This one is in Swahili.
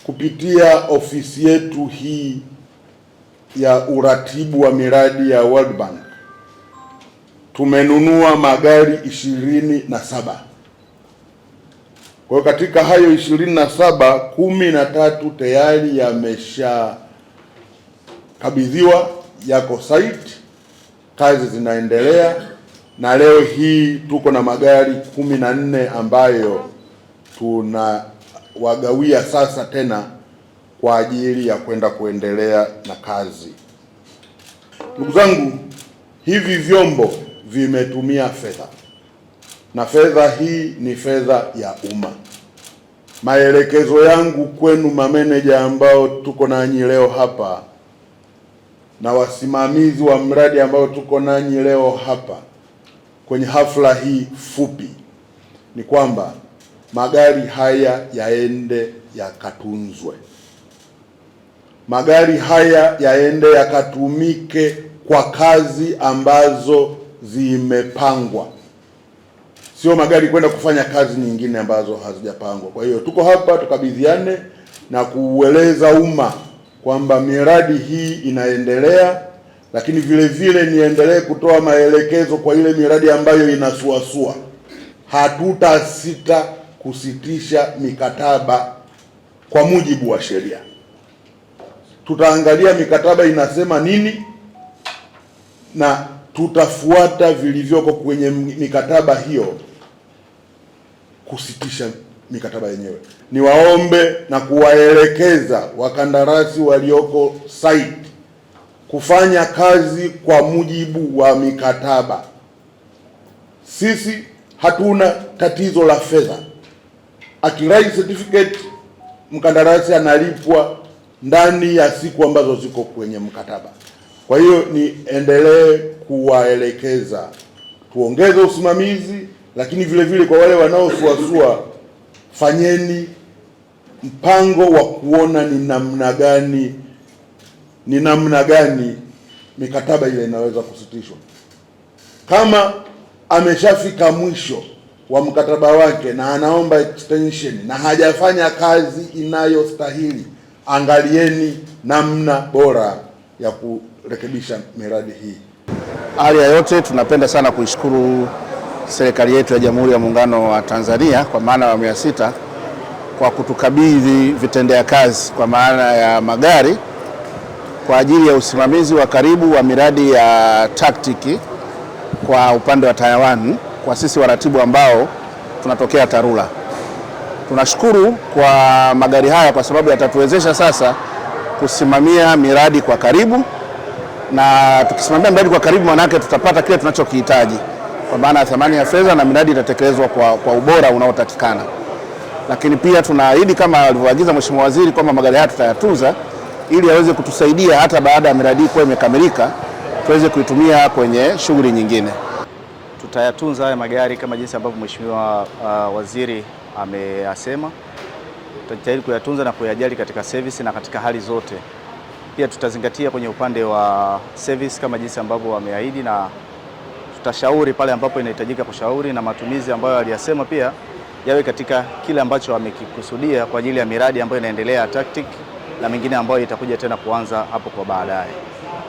kupitia ofisi yetu hii ya uratibu wa miradi ya World Bank tumenunua magari 27. Kwa hiyo katika hayo 27, 13 tayari yameshakabidhiwa, yako site, kazi zinaendelea, na leo hii tuko na magari 14 ambayo tunawagawia sasa tena kwa ajili ya kwenda kuendelea na kazi. Ndugu zangu, hivi vyombo vimetumia fedha, na fedha hii ni fedha ya umma. Maelekezo yangu kwenu mameneja ambao tuko nanyi leo hapa na wasimamizi wa mradi ambao tuko nanyi leo hapa kwenye hafla hii fupi ni kwamba magari haya yaende yakatunzwe. Magari haya yaende yakatumike kwa kazi ambazo zimepangwa, sio magari kwenda kufanya kazi nyingine ambazo hazijapangwa. Kwa hiyo tuko hapa tukabidhiane na kuueleza umma kwamba miradi hii inaendelea, lakini vile vile niendelee kutoa maelekezo kwa ile miradi ambayo inasuasua. Hatutasita kusitisha mikataba kwa mujibu wa sheria. Tutaangalia mikataba inasema nini na tutafuata vilivyoko kwenye mikataba hiyo kusitisha mikataba yenyewe. Niwaombe na kuwaelekeza wakandarasi walioko site kufanya kazi kwa mujibu wa mikataba. Sisi hatuna tatizo la fedha. Akirai certificate, mkandarasi analipwa ndani ya siku ambazo ziko kwenye mkataba. Kwa hiyo niendelee kuwaelekeza tuongeze usimamizi, lakini vile vile kwa wale wanaosuasua, fanyeni mpango wa kuona ni namna gani mikataba ile inaweza kusitishwa. Kama ameshafika mwisho wa mkataba wake na anaomba extension na hajafanya kazi inayostahili, angalieni namna bora ya kurekebisha miradi hii. Hali ya yote, tunapenda sana kuishukuru serikali yetu ya Jamhuri ya Muungano wa Tanzania kwa maana ya awamu ya 6 kwa kutukabidhi vitendea kazi kwa maana ya magari kwa ajili ya usimamizi wa karibu wa miradi ya TACTIC kwa upande wa Taiwan, kwa sisi waratibu ambao tunatokea TARURA. Tunashukuru kwa magari haya kwa sababu yatatuwezesha sasa kusimamia miradi kwa karibu, na tukisimamia miradi kwa karibu maana yake tutapata kile tunachokihitaji kwa maana ya thamani ya fedha, na miradi itatekelezwa kwa ubora unaotakikana. Lakini pia tunaahidi kama alivyoagiza Mheshimiwa Waziri kwamba magari haya tutayatunza ili yaweze kutusaidia hata baada ya miradi kuwa imekamilika tuweze kuitumia kwenye shughuli nyingine. Tutayatunza haya magari kama jinsi ambavyo Mheshimiwa Waziri ameyasema. Tutajitahidi kuyatunza na kuyajali katika service na katika hali zote. Pia tutazingatia kwenye upande wa service kama jinsi ambavyo wameahidi, na tutashauri pale ambapo inahitajika kushauri, na matumizi ambayo aliyasema pia yawe katika kile ambacho wamekikusudia kwa ajili ya miradi ambayo inaendelea TACTIC na mingine ambayo itakuja tena kuanza hapo kwa baadaye.